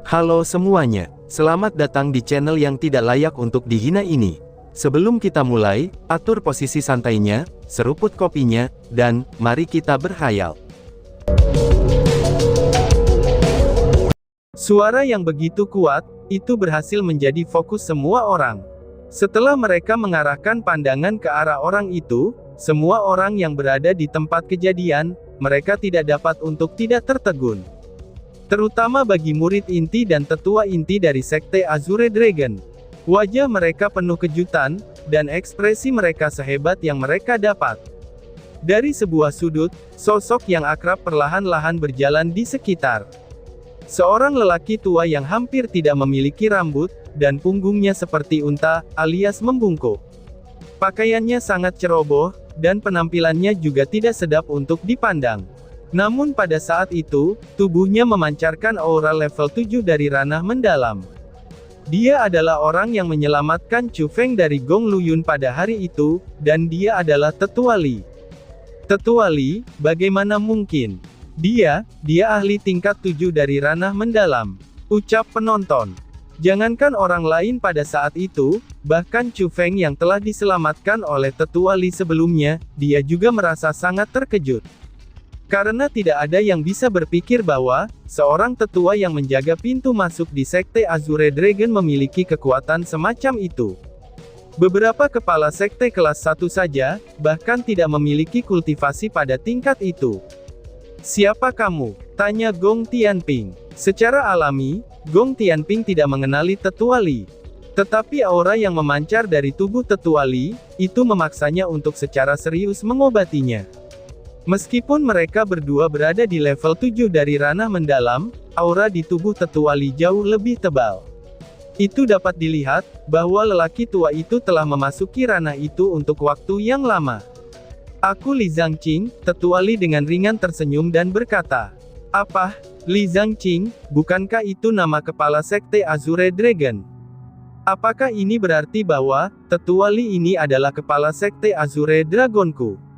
Halo semuanya, selamat datang di channel yang tidak layak untuk dihina ini. Sebelum kita mulai, atur posisi santainya, seruput kopinya, dan mari kita berkhayal. Suara yang begitu kuat, itu berhasil menjadi fokus semua orang. Setelah mereka mengarahkan pandangan ke arah orang itu, semua orang yang berada di tempat kejadian, mereka tidak dapat untuk tidak tertegun. Terutama bagi murid inti dan tetua inti dari Sekte Azure Dragon. Wajah mereka penuh kejutan, dan ekspresi mereka sehebat yang mereka dapat. Dari sebuah sudut, sosok yang akrab perlahan-lahan berjalan di sekitar. Seorang lelaki tua yang hampir tidak memiliki rambut, dan punggungnya seperti unta, alias membungkuk. Pakaiannya sangat ceroboh, dan penampilannya juga tidak sedap untuk dipandang. Namun pada saat itu, tubuhnya memancarkan aura level 7 dari ranah mendalam. Dia adalah orang yang menyelamatkan Chu Feng dari Gong Luyun pada hari itu, dan dia adalah Tetua Li. Tetua Li, bagaimana mungkin? Dia ahli tingkat 7 dari ranah mendalam. Ucap penonton. Jangankan orang lain pada saat itu, bahkan Chu Feng yang telah diselamatkan oleh Tetua Li sebelumnya, dia juga merasa sangat terkejut. Karena tidak ada yang bisa berpikir bahwa, seorang tetua yang menjaga pintu masuk di Sekte Azure Dragon memiliki kekuatan semacam itu. Beberapa kepala sekte kelas 1 saja, bahkan tidak memiliki kultivasi pada tingkat itu. Siapa kamu? Tanya Gong Tianping. Secara alami, Gong Tianping tidak mengenali Tetua Li. Tetapi aura yang memancar dari tubuh Tetua Li, itu memaksanya untuk secara serius mengobatinya. Meskipun mereka berdua berada di level 7 dari ranah mendalam, aura di tubuh Tetua Li jauh lebih tebal. Itu dapat dilihat, bahwa lelaki tua itu telah memasuki ranah itu untuk waktu yang lama. Aku Li Zhangqing, Tetua Li dengan ringan tersenyum dan berkata, "Apa, Li Zhangqing, bukankah itu nama kepala Sekte Azure Dragon? Apakah ini berarti bahwa, Tetua Li ini adalah kepala Sekte Azure Dragonku?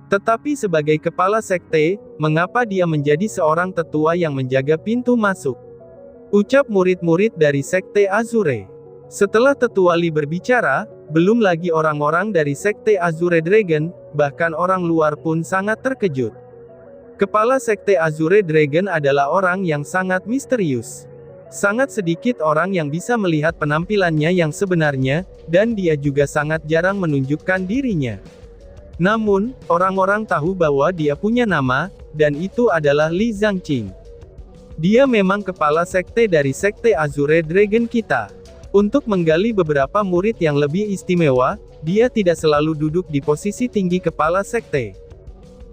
Tetapi sebagai kepala sekte, mengapa dia menjadi seorang tetua yang menjaga pintu masuk?" Ucap murid-murid dari Sekte Azure. Setelah Tetua Li berbicara, belum lagi orang-orang dari Sekte Azure Dragon, bahkan orang luar pun sangat terkejut. Kepala Sekte Azure Dragon adalah orang yang sangat misterius. Sangat sedikit orang yang bisa melihat penampilannya yang sebenarnya, dan dia juga sangat jarang menunjukkan dirinya. Namun, orang-orang tahu bahwa dia punya nama, dan itu adalah Li Zhangqing. Dia memang kepala sekte dari Sekte Azure Dragon kita. Untuk menggali beberapa murid yang lebih istimewa, dia tidak selalu duduk di posisi tinggi kepala sekte.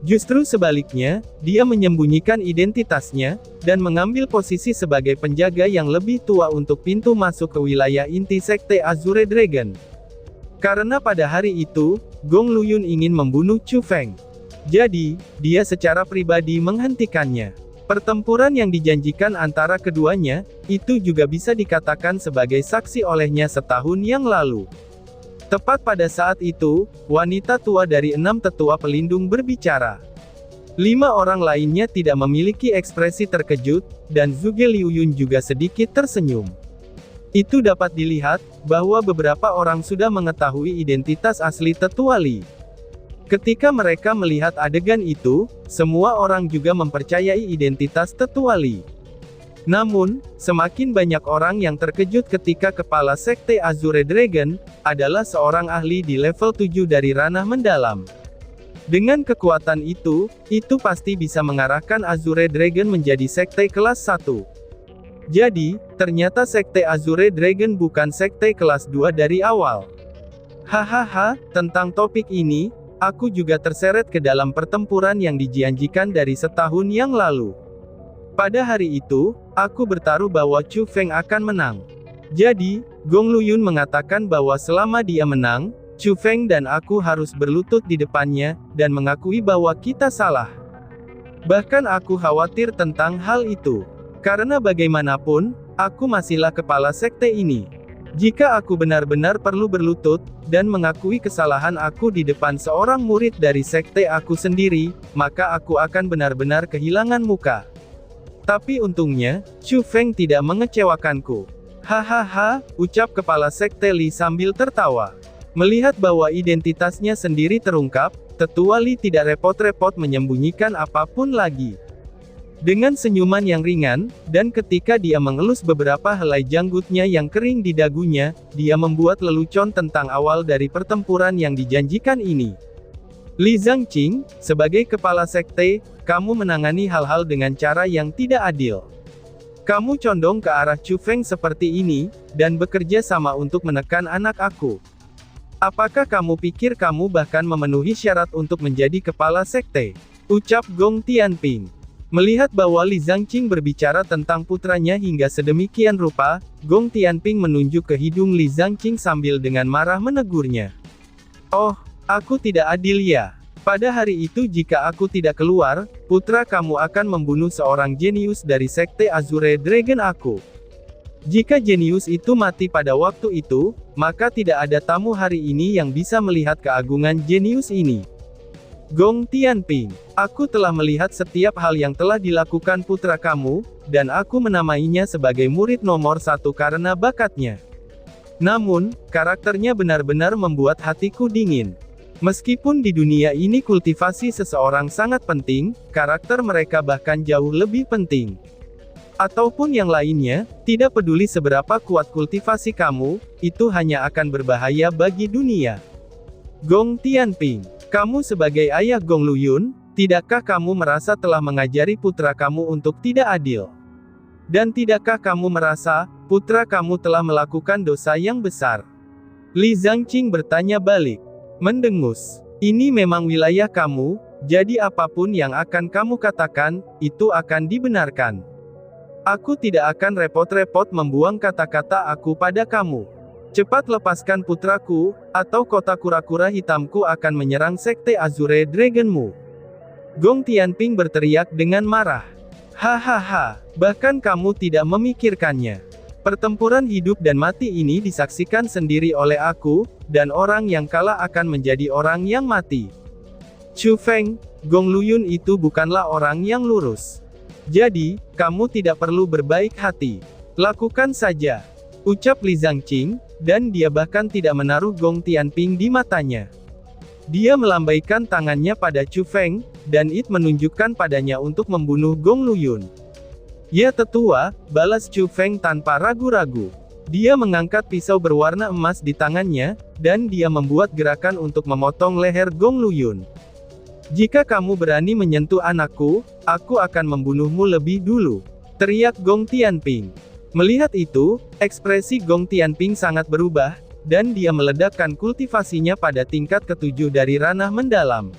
Justru sebaliknya, dia menyembunyikan identitasnya, dan mengambil posisi sebagai penjaga yang lebih tua untuk pintu masuk ke wilayah inti Sekte Azure Dragon. Karena pada hari itu, Gong Luyun ingin membunuh Chu Feng. Jadi, dia secara pribadi menghentikannya. Pertempuran yang dijanjikan antara keduanya, itu juga bisa dikatakan sebagai saksi olehnya setahun yang lalu. Tepat pada saat itu, wanita tua dari 6 tetua pelindung berbicara. 5 orang lainnya tidak memiliki ekspresi terkejut, dan Zhuge Liuyun juga sedikit tersenyum. Itu dapat dilihat, bahwa beberapa orang sudah mengetahui identitas asli Tetua Li. Ketika mereka melihat adegan itu, semua orang juga mempercayai identitas Tetua Li. Namun, semakin banyak orang yang terkejut ketika kepala Sekte Azure Dragon, adalah seorang ahli di level 7 dari ranah mendalam. Dengan kekuatan itu pasti bisa mengarahkan Azure Dragon menjadi sekte kelas 1. Jadi, ternyata Sekte Azure Dragon bukan sekte kelas 2 dari awal. Hahaha, tentang topik ini, aku juga terseret ke dalam pertempuran yang dijanjikan dari setahun yang lalu. Pada hari itu, aku bertaruh bahwa Chu Feng akan menang. Jadi, Gong Luyun mengatakan bahwa selama dia menang, Chu Feng dan aku harus berlutut di depannya, dan mengakui bahwa kita salah. Bahkan aku khawatir tentang hal itu. Karena bagaimanapun, aku masihlah kepala sekte ini. Jika aku benar-benar perlu berlutut, dan mengakui kesalahan aku di depan seorang murid dari sekte aku sendiri, maka aku akan benar-benar kehilangan muka. Tapi untungnya, Chu Feng tidak mengecewakanku. Hahaha, ucap kepala sekte Li sambil tertawa. Melihat bahwa identitasnya sendiri terungkap, Tetua Li tidak repot-repot menyembunyikan apapun lagi. Dengan senyuman yang ringan, dan ketika dia mengelus beberapa helai janggutnya yang kering di dagunya, dia membuat lelucon tentang awal dari pertempuran yang dijanjikan ini. Li Zhangqing, sebagai kepala sekte, kamu menangani hal-hal dengan cara yang tidak adil. Kamu condong ke arah Chu Feng seperti ini, dan bekerja sama untuk menekan anak aku. Apakah kamu pikir kamu bahkan memenuhi syarat untuk menjadi kepala sekte? Ucap Gong Tianping. Melihat bahwa Li Zhangqing berbicara tentang putranya hingga sedemikian rupa, Gong Tianping menunjuk ke hidung Li Zhangqing sambil dengan marah menegurnya. Oh, aku tidak adil ya. Pada hari itu jika aku tidak keluar, putra kamu akan membunuh seorang jenius dari sekte Azure Dragon aku. Jika jenius itu mati pada waktu itu, maka tidak ada tamu hari ini yang bisa melihat keagungan jenius ini. Gong Tianping, aku telah melihat setiap hal yang telah dilakukan putra kamu, dan aku menamainya sebagai murid nomor 1 karena bakatnya. Namun, karakternya benar-benar membuat hatiku dingin. Meskipun di dunia ini kultivasi seseorang sangat penting, karakter mereka bahkan jauh lebih penting. Ataupun yang lainnya, tidak peduli seberapa kuat kultivasi kamu, itu hanya akan berbahaya bagi dunia. Gong Tianping, kamu sebagai ayah Gong Luyun, tidakkah kamu merasa telah mengajari putra kamu untuk tidak adil? Dan tidakkah kamu merasa, putra kamu telah melakukan dosa yang besar? Li Zhangqing bertanya balik. Mendengus. Ini memang wilayah kamu, jadi apapun yang akan kamu katakan, itu akan dibenarkan. Aku tidak akan repot-repot membuang kata-kata aku pada kamu. Cepat lepaskan putraku, atau kota kura-kura hitamku akan menyerang sekte Azure Dragonmu. Gong Tianping berteriak dengan marah. Hahaha, bahkan kamu tidak memikirkannya. Pertempuran hidup dan mati ini disaksikan sendiri oleh aku, dan orang yang kalah akan menjadi orang yang mati. Chu Feng, Gong Luyun itu bukanlah orang yang lurus. Jadi, kamu tidak perlu berbaik hati. Lakukan saja. Ucap Li Zhangqing, dan dia bahkan tidak menaruh Gong Tianping di matanya. Dia melambaikan tangannya pada Chu Feng, dan It menunjukkan padanya untuk membunuh Gong Luyun. Ya tetua, balas Chu Feng tanpa ragu-ragu. Dia mengangkat pisau berwarna emas di tangannya, dan dia membuat gerakan untuk memotong leher Gong Luyun. Jika kamu berani menyentuh anakku, aku akan membunuhmu lebih dulu, teriak Gong Tianping. Melihat itu, ekspresi Gong Tianping sangat berubah, dan dia meledakkan kultivasinya pada tingkat ke-7 dari ranah mendalam.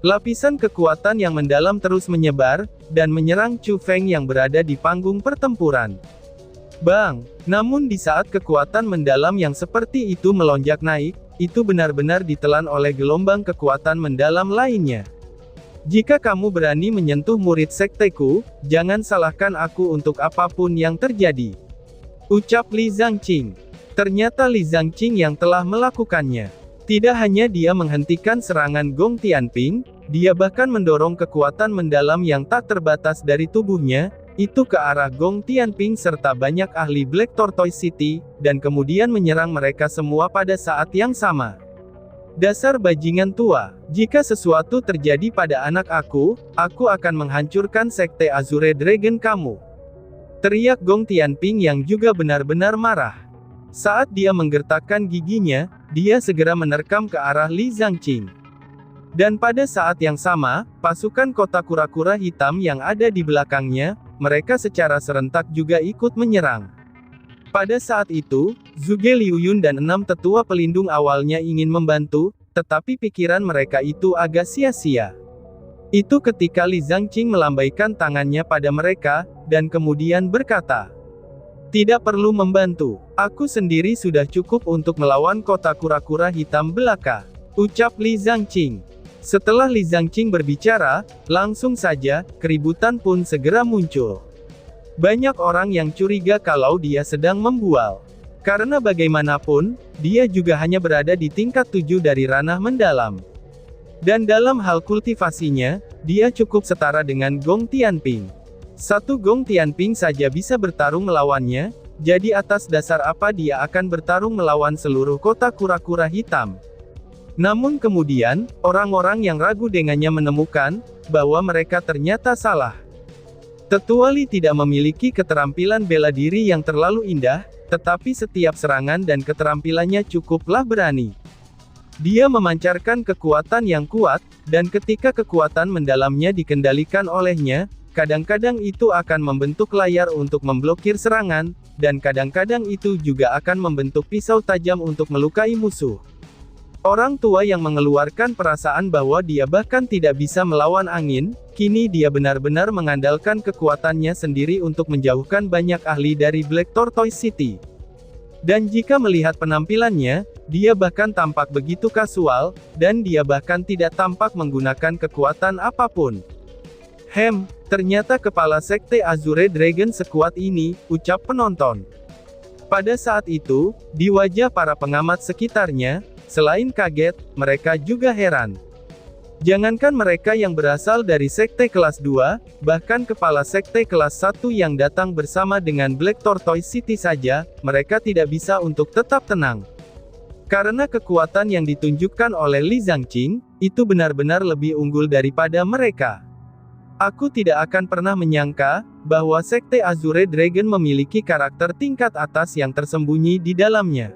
Lapisan kekuatan yang mendalam terus menyebar, dan menyerang Chu Feng yang berada di panggung pertempuran. Bang! Namun di saat kekuatan mendalam yang seperti itu melonjak naik, itu benar-benar ditelan oleh gelombang kekuatan mendalam lainnya. Jika kamu berani menyentuh murid sekteku, jangan salahkan aku untuk apapun yang terjadi. Ucap Li Zhangqing. Ternyata Li Zhangqing yang telah melakukannya. Tidak hanya dia menghentikan serangan Gong Tianping, dia bahkan mendorong kekuatan mendalam yang tak terbatas dari tubuhnya, itu ke arah Gong Tianping serta banyak ahli Black Tortoise City, dan kemudian menyerang mereka semua pada saat yang sama. Dasar bajingan tua, jika sesuatu terjadi pada anak aku akan menghancurkan sekte Azure Dragon kamu. Teriak Gong Tianping yang juga benar-benar marah. Saat dia menggertakkan giginya, dia segera menerkam ke arah Li Zhangqing. Dan pada saat yang sama, pasukan kota kura-kura hitam yang ada di belakangnya, mereka secara serentak juga ikut menyerang. Pada saat itu, Zhuge Liuyun dan 6 tetua pelindung awalnya ingin membantu, tetapi pikiran mereka itu agak sia-sia. Itu ketika Li Zhangqing melambaikan tangannya pada mereka, dan kemudian berkata, "Tidak perlu membantu, aku sendiri sudah cukup untuk melawan kota kura-kura hitam belaka," ucap Li Zhangqing. Setelah Li Zhangqing berbicara, langsung saja, keributan pun segera muncul. Banyak orang yang curiga kalau dia sedang membual. Karena bagaimanapun, dia juga hanya berada di tingkat 7 dari ranah mendalam. Dan dalam hal kultivasinya, dia cukup setara dengan Gong Tianping. Satu Gong Tianping saja bisa bertarung melawannya, jadi atas dasar apa dia akan bertarung melawan seluruh kota kura-kura hitam? Namun kemudian, orang-orang yang ragu dengannya menemukan, bahwa mereka ternyata salah. Tetua Li tidak memiliki keterampilan bela diri yang terlalu indah, tetapi setiap serangan dan keterampilannya cukuplah berani. Dia memancarkan kekuatan yang kuat, dan ketika kekuatan mendalamnya dikendalikan olehnya, kadang-kadang itu akan membentuk layar untuk memblokir serangan, dan kadang-kadang itu juga akan membentuk pisau tajam untuk melukai musuh. Orang tua yang mengeluarkan perasaan bahwa dia bahkan tidak bisa melawan angin, kini dia benar-benar mengandalkan kekuatannya sendiri untuk menjauhkan banyak ahli dari Black Tortoise City. Dan jika melihat penampilannya, dia bahkan tampak begitu kasual, dan dia bahkan tidak tampak menggunakan kekuatan apapun. Ternyata kepala sekte Azure Dragon sekuat ini, ucap penonton. Pada saat itu, di wajah para pengamat sekitarnya, selain kaget, mereka juga heran. Jangankan mereka yang berasal dari sekte kelas 2, bahkan kepala sekte kelas 1 yang datang bersama dengan Black Tortoise City saja, mereka tidak bisa untuk tetap tenang. Karena kekuatan yang ditunjukkan oleh Li Zhangqing, itu benar-benar lebih unggul daripada mereka. Aku tidak akan pernah menyangka, bahwa sekte Azure Dragon memiliki karakter tingkat atas yang tersembunyi di dalamnya.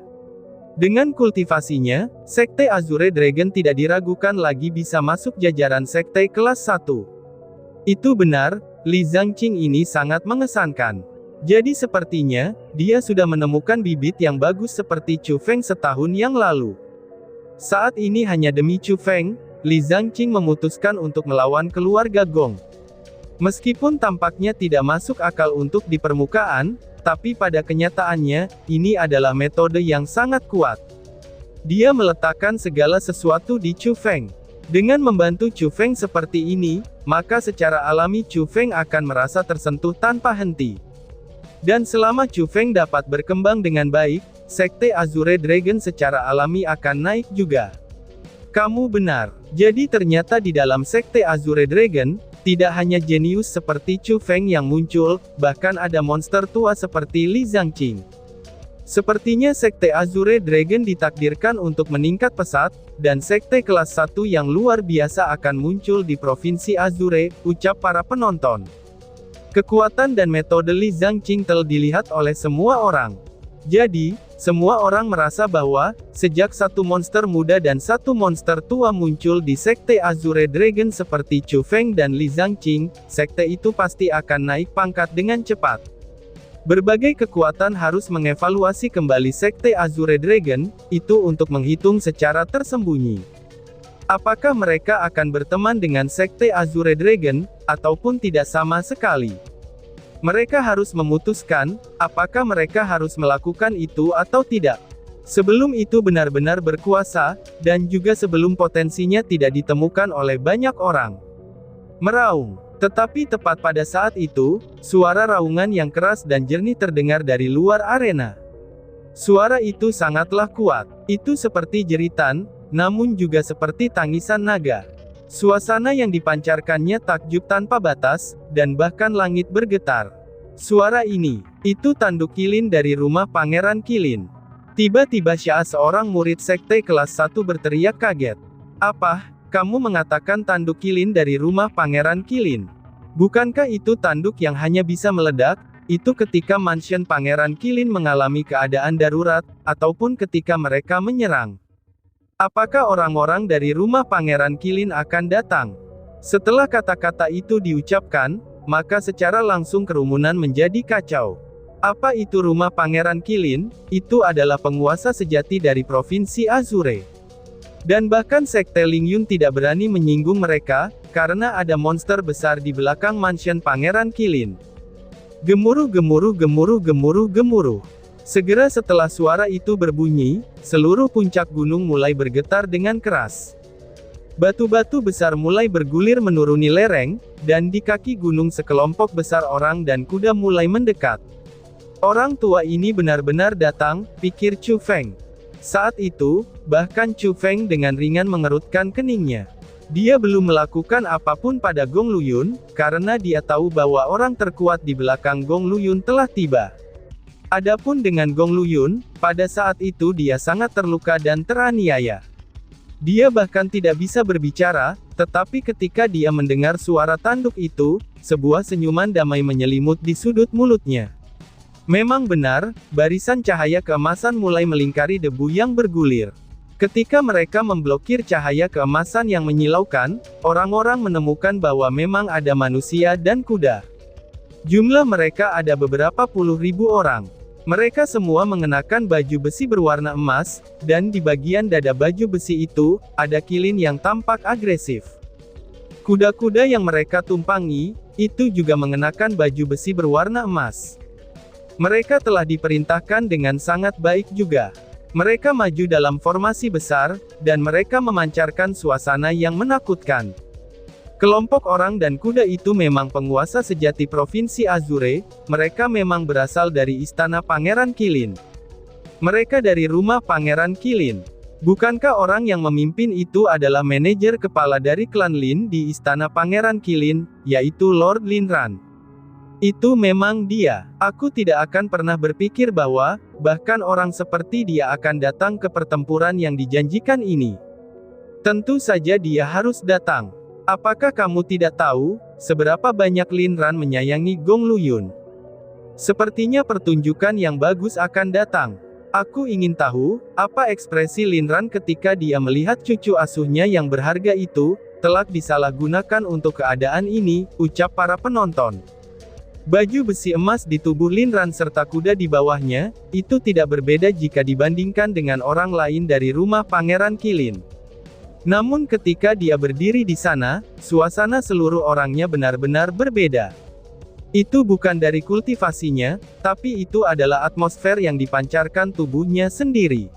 Dengan kultivasinya, sekte Azure Dragon tidak diragukan lagi bisa masuk jajaran sekte kelas 1. Itu benar, Li Zhangqing ini sangat mengesankan. Jadi sepertinya, dia sudah menemukan bibit yang bagus seperti Chu Feng setahun yang lalu. Saat ini hanya demi Chu Feng, Li Zhangqing memutuskan untuk melawan keluarga Gong. Meskipun tampaknya tidak masuk akal untuk di permukaan, tapi pada kenyataannya, ini adalah metode yang sangat kuat. Dia meletakkan segala sesuatu di Chu Feng. Dengan membantu Chu Feng seperti ini, maka secara alami Chu Feng akan merasa tersentuh tanpa henti. Dan selama Chu Feng dapat berkembang dengan baik, sekte Azure Dragon secara alami akan naik juga. Kamu benar. Jadi ternyata di dalam sekte Azure Dragon, tidak hanya jenius seperti Chu Feng yang muncul, bahkan ada monster tua seperti Li Zhangqing. Sepertinya sekte Azure Dragon ditakdirkan untuk meningkat pesat, dan sekte kelas 1 yang luar biasa akan muncul di Provinsi Azure, ucap para penonton. Kekuatan dan metode Li Zhangqing telah dilihat oleh semua orang. Jadi, semua orang merasa bahwa, sejak satu monster muda dan satu monster tua muncul di sekte Azure Dragon seperti Chu Feng dan Li Zhangqing, sekte itu pasti akan naik pangkat dengan cepat. Berbagai kekuatan harus mengevaluasi kembali sekte Azure Dragon, itu untuk menghitung secara tersembunyi. Apakah mereka akan berteman dengan sekte Azure Dragon, ataupun tidak sama sekali? Mereka harus memutuskan, apakah mereka harus melakukan itu atau tidak. Sebelum itu benar-benar berkuasa, dan juga sebelum potensinya tidak ditemukan oleh banyak orang. Meraung. Tetapi tepat pada saat itu, suara raungan yang keras dan jernih terdengar dari luar arena. Suara itu sangatlah kuat. Itu seperti jeritan, namun juga seperti tangisan naga. Suasana yang dipancarkannya takjub tanpa batas, dan bahkan langit bergetar. Suara ini, itu tanduk kilin dari rumah Pangeran Kilin. Tiba-tiba Xia, seorang murid sekte kelas 1 berteriak kaget. Apa, kamu mengatakan tanduk kilin dari rumah Pangeran Kilin? Bukankah itu tanduk yang hanya bisa meledak? Itu ketika mansion Pangeran Kilin mengalami keadaan darurat, ataupun ketika mereka menyerang. Apakah orang-orang dari rumah Pangeran Kilin akan datang? Setelah kata-kata itu diucapkan, maka secara langsung kerumunan menjadi kacau. Apa itu rumah Pangeran Kilin? Itu adalah penguasa sejati dari Provinsi Azure. Dan bahkan sekte Lingyun tidak berani menyinggung mereka, karena ada monster besar di belakang mansion Pangeran Kilin. Gemuruh gemuruh gemuruh gemuruh gemuruh. Segera setelah suara itu berbunyi, seluruh puncak gunung mulai bergetar dengan keras. Batu-batu besar mulai bergulir menuruni lereng, dan di kaki gunung sekelompok besar orang dan kuda mulai mendekat. Orang tua ini benar-benar datang, pikir Chu Feng. Saat itu, bahkan Chu Feng dengan ringan mengerutkan keningnya. Dia belum melakukan apapun pada Gong Luyun, karena dia tahu bahwa orang terkuat di belakang Gong Luyun telah tiba. Adapun dengan Gong Luyun, pada saat itu dia sangat terluka dan teraniaya. Dia bahkan tidak bisa berbicara, tetapi ketika dia mendengar suara tanduk itu, sebuah senyuman damai menyelimut di sudut mulutnya. Memang benar, barisan cahaya keemasan mulai melingkari debu yang bergulir. Ketika mereka memblokir cahaya keemasan yang menyilaukan, orang-orang menemukan bahwa memang ada manusia dan kuda. Jumlah mereka ada beberapa puluh ribu orang. Mereka semua mengenakan baju besi berwarna emas, dan di bagian dada baju besi itu, ada kilin yang tampak agresif. Kuda-kuda yang mereka tumpangi, itu juga mengenakan baju besi berwarna emas. Mereka telah diperintahkan dengan sangat baik juga. Mereka maju dalam formasi besar, dan mereka memancarkan suasana yang menakutkan. Kelompok orang dan kuda itu memang penguasa sejati Provinsi Azure, mereka memang berasal dari Istana Pangeran Qilin. Mereka dari rumah Pangeran Qilin. Bukankah orang yang memimpin itu adalah manajer kepala dari klan Lin di Istana Pangeran Qilin, yaitu Lord Lin Ran? Itu memang dia. Aku tidak akan pernah berpikir bahwa, bahkan orang seperti dia akan datang ke pertempuran yang dijanjikan ini. Tentu saja dia harus datang. Apakah kamu tidak tahu, seberapa banyak Lin Ran menyayangi Gong Luyun? Sepertinya pertunjukan yang bagus akan datang. Aku ingin tahu, apa ekspresi Lin Ran ketika dia melihat cucu asuhnya yang berharga itu, telak disalahgunakan untuk keadaan ini, ucap para penonton. Baju besi emas di tubuh Lin Ran serta kuda di bawahnya, itu tidak berbeda jika dibandingkan dengan orang lain dari rumah Pangeran Qilin. Namun ketika dia berdiri di sana, suasana seluruh orangnya benar-benar berbeda. Itu bukan dari kultivasinya, tapi itu adalah atmosfer yang dipancarkan tubuhnya sendiri.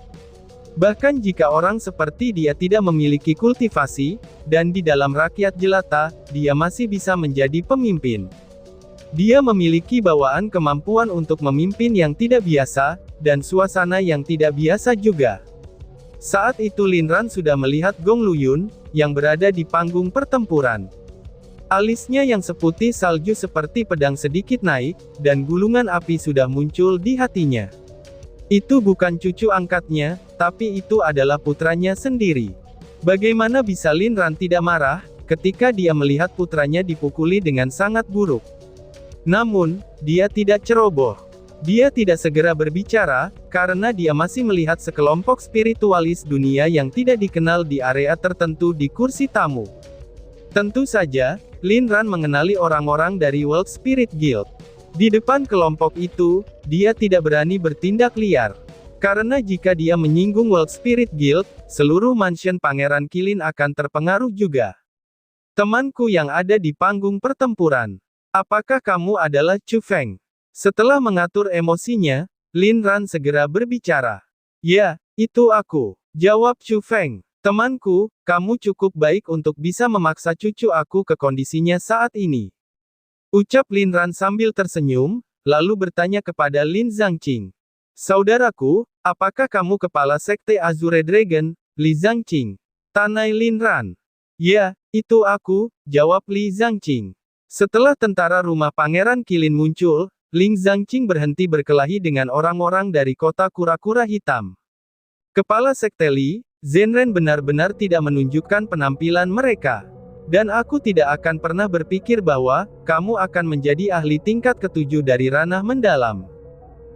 Bahkan jika orang seperti dia tidak memiliki kultivasi, dan di dalam rakyat jelata, dia masih bisa menjadi pemimpin. Dia memiliki bawaan kemampuan untuk memimpin yang tidak biasa, dan suasana yang tidak biasa juga. Saat itu Lin Ran sudah melihat Gong Luyun, yang berada di panggung pertempuran. Alisnya yang seputih salju seperti pedang sedikit naik, dan gulungan api sudah muncul di hatinya. Itu bukan cucu angkatnya, tapi itu adalah putranya sendiri. Bagaimana bisa Lin Ran tidak marah, ketika dia melihat putranya dipukuli dengan sangat buruk? Namun, dia tidak ceroboh. Dia tidak segera berbicara, karena dia masih melihat sekelompok spiritualis dunia yang tidak dikenal di area tertentu di kursi tamu. Tentu saja, Lin Ran mengenali orang-orang dari World Spirit Guild. Di depan kelompok itu, dia tidak berani bertindak liar. Karena jika dia menyinggung World Spirit Guild, seluruh mansion Pangeran Qilin akan terpengaruh juga. Temanku yang ada di panggung pertempuran. Apakah kamu adalah Chu Feng? Setelah mengatur emosinya, Lin Ran segera berbicara. Ya, itu aku, jawab Chu Feng. Temanku, kamu cukup baik untuk bisa memaksa cucu aku ke kondisinya saat ini. Ucap Lin Ran sambil tersenyum, lalu bertanya kepada Lin Zhangqing. Saudaraku, apakah kamu kepala sekte Azure Dragon, Li Zhangqing? Tanai Lin Ran. Ya, itu aku, jawab Li Zhangqing. Setelah tentara rumah Pangeran Qilin muncul, Lin Zhangqing berhenti berkelahi dengan orang-orang dari kota kura-kura hitam. Kepala sekte Li, Zhenren benar-benar tidak menunjukkan penampilan mereka. Dan aku tidak akan pernah berpikir bahwa, kamu akan menjadi ahli tingkat ke-7 dari ranah mendalam.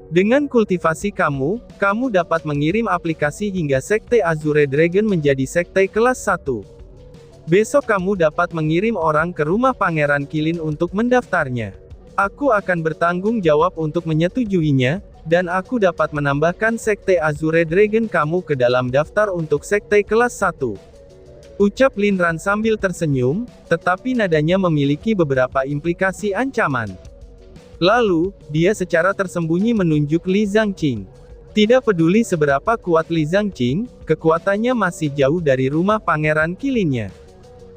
Dengan kultivasi kamu dapat mengirim aplikasi hingga sekte Azure Dragon menjadi sekte kelas 1. Besok kamu dapat mengirim orang ke rumah Pangeran Qilin untuk mendaftarnya. Aku akan bertanggung jawab untuk menyetujuinya, dan aku dapat menambahkan sekte Azure Dragon kamu ke dalam daftar untuk sekte kelas 1. Ucap Lin Ran sambil tersenyum, tetapi nadanya memiliki beberapa implikasi ancaman. Lalu, dia secara tersembunyi menunjuk Li Zhangqing. Tidak peduli seberapa kuat Li Zhangqing, kekuatannya masih jauh dari rumah Pangeran Qilinnya.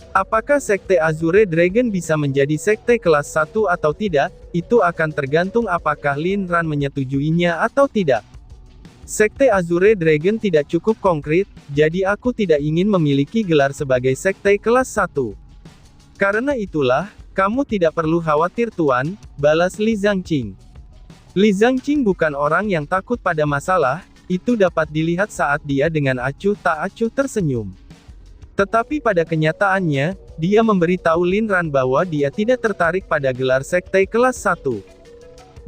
Apakah sekte Azure Dragon bisa menjadi sekte kelas 1 atau tidak, itu akan tergantung apakah Lin Ran menyetujuinya atau tidak. Sekte Azure Dragon tidak cukup konkret, jadi aku tidak ingin memiliki gelar sebagai sekte kelas 1. Karena itulah, kamu tidak perlu khawatir Tuan, balas Li Zhangqing. Li Zhangqing bukan orang yang takut pada masalah, itu dapat dilihat saat dia dengan acuh tak acuh tersenyum. Tetapi pada kenyataannya, dia memberitahu Lin Ran bahwa dia tidak tertarik pada gelar sekte kelas 1.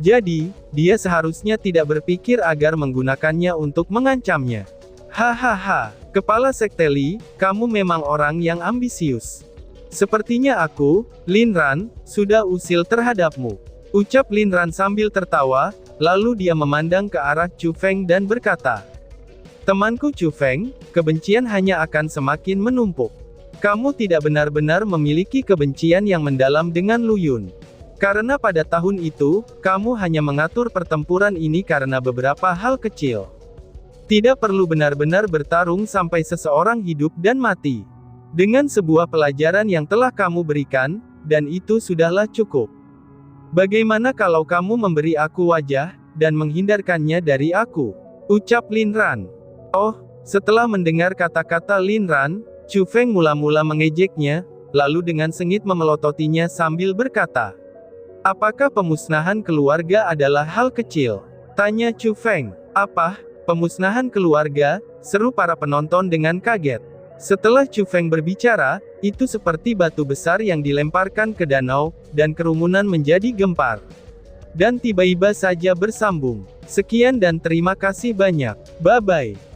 Jadi, dia seharusnya tidak berpikir agar menggunakannya untuk mengancamnya. Hahaha, Kepala Sekte Li, kamu memang orang yang ambisius. Sepertinya aku, Lin Ran, sudah usil terhadapmu. Ucap Lin Ran sambil tertawa, lalu dia memandang ke arah Chu Feng dan berkata, "Temanku Chu Feng, kebencian hanya akan semakin menumpuk. Kamu tidak benar-benar memiliki kebencian yang mendalam dengan Lu Yun. Karena pada tahun itu, kamu hanya mengatur pertempuran ini karena beberapa hal kecil. Tidak perlu benar-benar bertarung sampai seseorang hidup dan mati. Dengan sebuah pelajaran yang telah kamu berikan, dan itu sudahlah cukup. Bagaimana kalau kamu memberi aku wajah, dan menghindarkannya dari aku?" Ucap Lin Ran. Oh, setelah mendengar kata-kata Lin Ran, Chu Feng mula-mula mengejeknya, lalu dengan sengit memelototinya sambil berkata, "Apakah pemusnahan keluarga adalah hal kecil?" Tanya Chu Feng. "Apa, pemusnahan keluarga?" seru para penonton dengan kaget. Setelah Chu Feng berbicara, itu seperti batu besar yang dilemparkan ke danau, dan kerumunan menjadi gempar. Dan tiba-tiba saja bersambung. Sekian dan terima kasih banyak. Bye-bye.